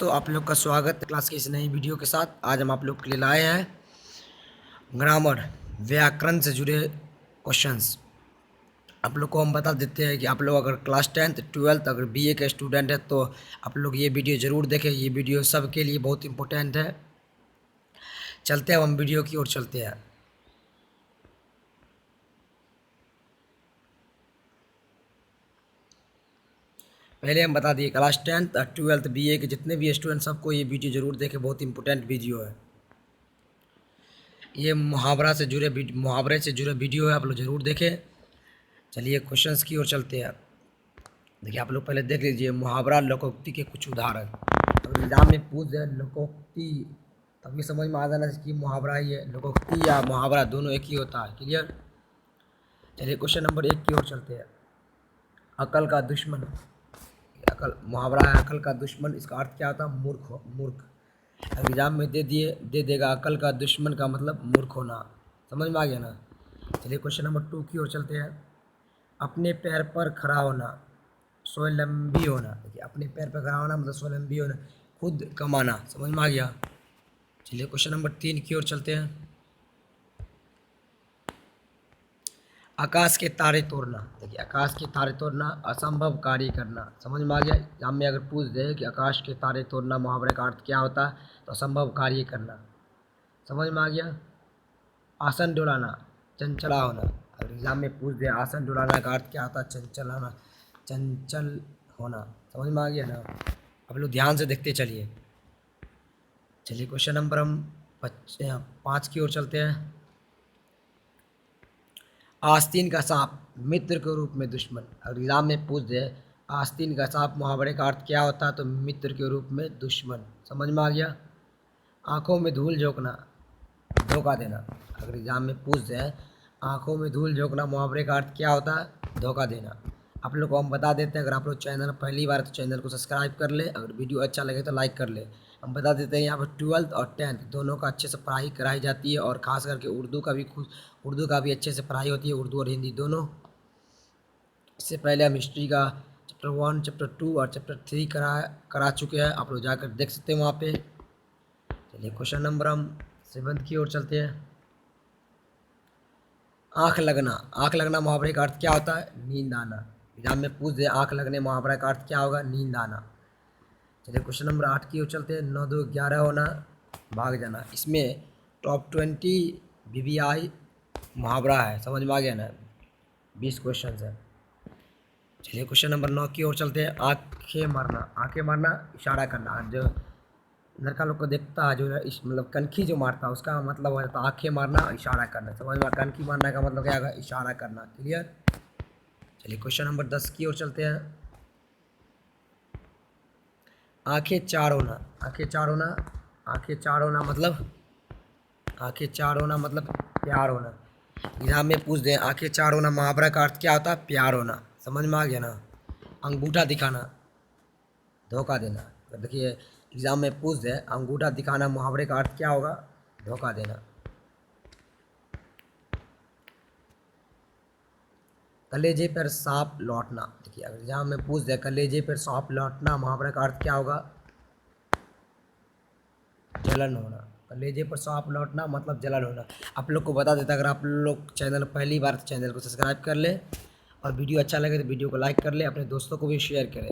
तो आप लोग का स्वागत है क्लास की इस नई वीडियो के साथ। आज हम आप लोग के लिए लाए हैं ग्रामर व्याकरण से जुड़े क्वेश्चंस। आप लोग को हम बता देते हैं कि आप लोग अगर क्लास 10th 12th अगर बीए के स्टूडेंट है तो आप लोग ये वीडियो ज़रूर देखें। ये वीडियो सबके लिए बहुत इम्पोर्टेंट है। चलते हैं हम वीडियो की ओर चलते हैं। पहले हम बता दिए क्लास 10th और 12th बीए के जितने भी स्टूडेंट सबको ये वीडियो ज़रूर देखें, बहुत इंपॉर्टेंट वीडियो है। ये मुहावरे से जुड़े वीडियो है, आप लोग ज़रूर देखें। चलिए क्वेश्चंस की ओर चलते हैं। देखिए आप लोग पहले देख लीजिए मुहावरा लोकोक्ति के कुछ उदाहरण। अगर एग्जाम में पूछ दे लोकोक्ति तभी समझ में आ जाना कि मुहावरा ही है। लोकोक्ति या मुहावरा दोनों एक ही होता है। क्लियर। चलिए क्वेश्चन नंबर 1 की ओर चलते हैं। अकल का दुश्मन, अकल मुहावरा है अकल का दुश्मन। इसका अर्थ क्या होता है? मूर्ख। एग्जाम में दे देगा अकल का दुश्मन का मतलब मूर्ख होना। समझ में आ गया ना। चलिए क्वेश्चन नंबर 2 की ओर चलते हैं। अपने पैर पर खड़ा होना, स्वावलंबी होना। देखिए अपने पैर पर खड़ा होना मतलब स्वावलंबी होना, खुद कमाना। समझ में आ गया। चलिए क्वेश्चन नंबर 3 की ओर चलते हैं। आकाश के तारे तोड़ना। देखिए आकाश के तारे तोड़ना, असंभव कार्य करना। समझ में आ गया। एग्जाम में अगर पूछ दे कि आकाश के तारे तोड़ना मुहावरे का अर्थ क्या होता है तो असंभव कार्य करना। समझ में आ गया। आसन डुलाना, चंचला होना। अगर एग्जाम में पूछ दे आसन डुलाना का अर्थ क्या होता है? चंचल होना। समझ में आ गया ना। अब लोग ध्यान से देखते चलिए। चलिए क्वेश्चन नंबर हम 5 की ओर चलते हैं। आस्तीन का सांप मित्र के रूप में दुश्मन। अगर एग्जाम में पूछ दे आस्तीन का सांप मुहावरे का अर्थ क्या होता है तो मित्र के रूप में दुश्मन। समझ में आ गया। आंखों में धूल झोंकना, धोखा देना। अगर एग्जाम में पूछ दे आंखों में धूल झोंकना मुहावरे का अर्थ क्या होता है? धोखा देना। आप लोग को हम बता देते हैं। अगर आप लोग चैनल पहली बार तो चैनल को सब्सक्राइब कर ले, अगर वीडियो अच्छा लगे तो लाइक कर ले। हम बता देते हैं यहाँ पर 12th और 10th दोनों का अच्छे से पढ़ाई कराई जाती है और ख़ास करके उर्दू का भी अच्छे से पढ़ाई होती है, उर्दू और हिंदी दोनों। इससे पहले हम हिस्ट्री का चैप्टर 1 चैप्टर 2 और चैप्टर 3 करा चुके हैं। आप लोग जाकर देख सकते हैं वहाँ पे। चलिए क्वेश्चन नंबर हम 7 की ओर चलते हैं। आँख लगना मुहावरे का अर्थ क्या होता है? नींद आना। एग्जाम में पूछ दे आँख लगने मुहावरे का अर्थ क्या होगा? नींद आना। चलिए क्वेश्चन नंबर 8 की ओर चलते हैं। 9 2 11 होना, भाग जाना। इसमें टॉप 20 BBI मुहावरा है। समझ में आ गया ना। 20 क्वेश्चन है। चलिए क्वेश्चन नंबर 9 की ओर चलते हैं। आंखें मारना इशारा करना। जो लड़का लोग को देखता है जो मतलब कनखी जो मारता है उसका मतलब हो जाता है आंखें मारना इशारा करना। समझ में। कनखी मारने का मतलब क्या होगा? इशारा करना। क्लियर। चलिए क्वेश्चन नंबर 10 की ओर चलते हैं। आंखें चार होना मतलब प्यार होना। एग्जाम में पूछ दें आंखें चार होना मुहावरा का अर्थ क्या होता है? प्यार होना। समझ में आ गया ना। अंगूठा दिखाना, धोखा देना। तो देखिए एग्जाम में पूछ दे अंगूठा दिखाना मुहावरे का अर्थ क्या होगा? धोखा देना। कलेजे पर सांप लौटना। देखिए अगर एग्जाम में पूछ दे कलेजे पर सांप लौटना मुहावरे का अर्थ क्या होगा? जलन होना। कलेजे पर सांप लौटना मतलब जलन होना। आप लोग को बता देता अगर आप लोग चैनल पहली बार तो चैनल को सब्सक्राइब कर ले और वीडियो अच्छा लगे तो वीडियो को लाइक कर ले, अपने दोस्तों को भी शेयर करें।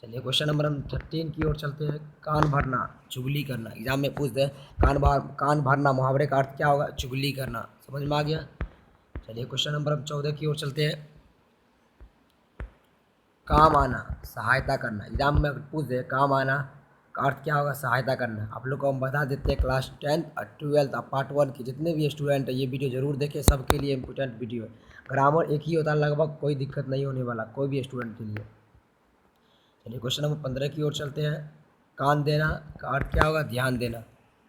चलिए क्वेश्चन नंबर हम 13 की ओर चलते हैं। कान भरना, चुगली करना। एग्जाम में पूछ दे कान भरना मुहावरे का अर्थ क्या होगा? चुगली करना। समझ में आ गया। चलिए क्वेश्चन नंबर हम 14 की ओर चलते हैं। काम आना, सहायता करना। एग्जाम में अगर पूछ दे काम आना का अर्थ क्या होगा? सहायता करना। आप लोग को हम बता देते हैं क्लास 10th और 12th और पार्ट 1 के जितने भी स्टूडेंट हैं ये वीडियो ज़रूर देखें, सबके लिए इंपॉर्टेंट वीडियो है। ग्रामर एक ही होता है लगभग, कोई दिक्कत नहीं होने वाला कोई भी स्टूडेंट के लिए। चलिए क्वेश्चन नंबर 15 की ओर चलते हैं। कान देना का अर्थ क्या होगा? ध्यान देना।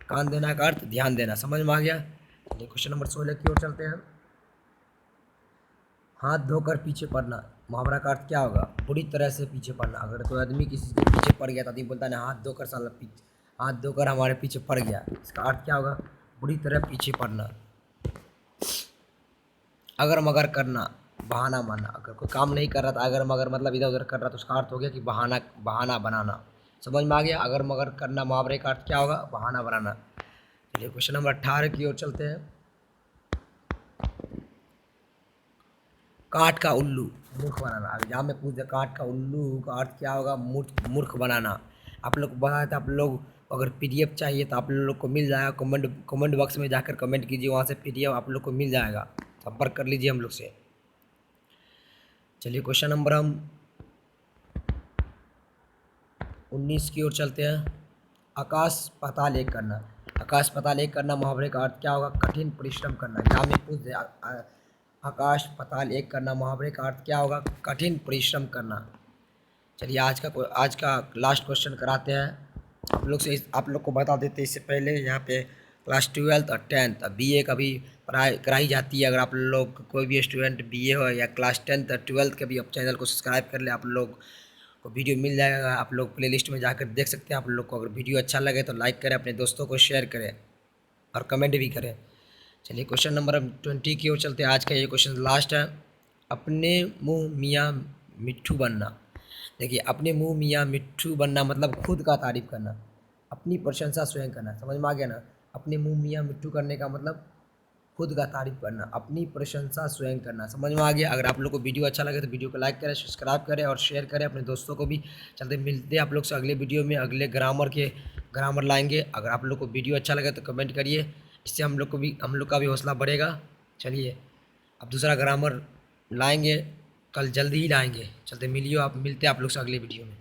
कान देना का अर्थ ध्यान देना। समझ में आ गया। चलिए क्वेश्चन नंबर 16 की ओर चलते हैं। हाथ धोकर पीछे पड़ना मुहावरा का अर्थ क्या होगा? बुरी तरह से पीछे पड़ना। अगर कोई आदमी किसी के पीछे पड़ गया तो आदमी बोलता है ना हाथ धोकर साला हाथ धोकर हमारे पीछे पड़ गया। इसका अर्थ क्या होगा? बुरी तरह पीछे पड़ना। अगर मगर करना, बहाना मारना। अगर कोई काम नहीं कर रहा था अगर मगर मतलब इधर उधर कर रहा तो उसका अर्थ हो गया कि बहाना बनाना। समझ में आ गया। अगर मगर करना मुहावरे का अर्थ क्या होगा, बहाना बनाना। चलिए क्वेश्चन नंबर 18 की ओर चलते हैं। काठ का उल्लू मूर्ख बनाना। एग्जाम में पूछ दे काठ का उल्लू का अर्थ क्या होगा, मूर्ख बनाना। आप लोग को बताया था, आप लोग अगर पीडीएफ चाहिए तो आप लोग को मिल जाएगा। कमेंट बॉक्स में जाकर कमेंट कीजिए, वहाँ से पीडीएफ आप लोग को मिल जाएगा, संपर्क कर लीजिए हम लोग से। चलिए क्वेश्चन नंबर हम 19 की ओर चलते हैं। आकाश पाताल एक करना। आकाश पाताल एक करना मुहावरे का अर्थ क्या होगा, कठिन परिश्रम करना। एग्जाम में पूछ दे आकाश पाताल एक करना मुहावरे का अर्थ क्या होगा, कठिन परिश्रम करना। चलिए आज का लास्ट क्वेश्चन कराते हैं आप लोग को बता देते इससे पहले। यहाँ पे क्लास 12th और 10th बीए का भी पढ़ाई कराई जाती है। अगर आप लोग कोई भी स्टूडेंट बीए हो या क्लास 10th और 12th के भी आप चैनल को सब्सक्राइब कर ले, आप लोग को वीडियो मिल जाएगा। आप लोग प्लेलिस्ट में जाकर देख सकते हैं। आप लोग को अगर वीडियो अच्छा लगे तो लाइक करें, अपने दोस्तों को शेयर करें और कमेंट भी करें। चलिए क्वेश्चन नंबर 20 की ओर चलते हैं। आज का ये क्वेश्चन लास्ट है। अपने मुँह मियाँ मिट्ठू बनना। देखिए, अपने मुँह मियाँ मिट्ठू बनना मतलब खुद का तारीफ करना, अपनी प्रशंसा स्वयं करना। समझ में आ गया ना। अपने मुँह मियाँ मिट्ठू करने का मतलब खुद का तारीफ करना, अपनी प्रशंसा स्वयं करना। समझ में आ गया। अगर आप लोग को वीडियो अच्छा लगे तो वीडियो को लाइक करें, सब्सक्राइब करें और शेयर करें अपने दोस्तों को भी। चलते मिलते हैं आप लोग से अगले वीडियो में, अगले ग्रामर लाएंगे। अगर आप लोग को वीडियो अच्छा लगे तो कमेंट करिए, इससे हम लोग का भी हौसला बढ़ेगा। चलिए अब दूसरा ग्रामर लाएंगे, कल जल्दी ही लाएंगे। चलते मिलते हैं आप लोग से अगले वीडियो में।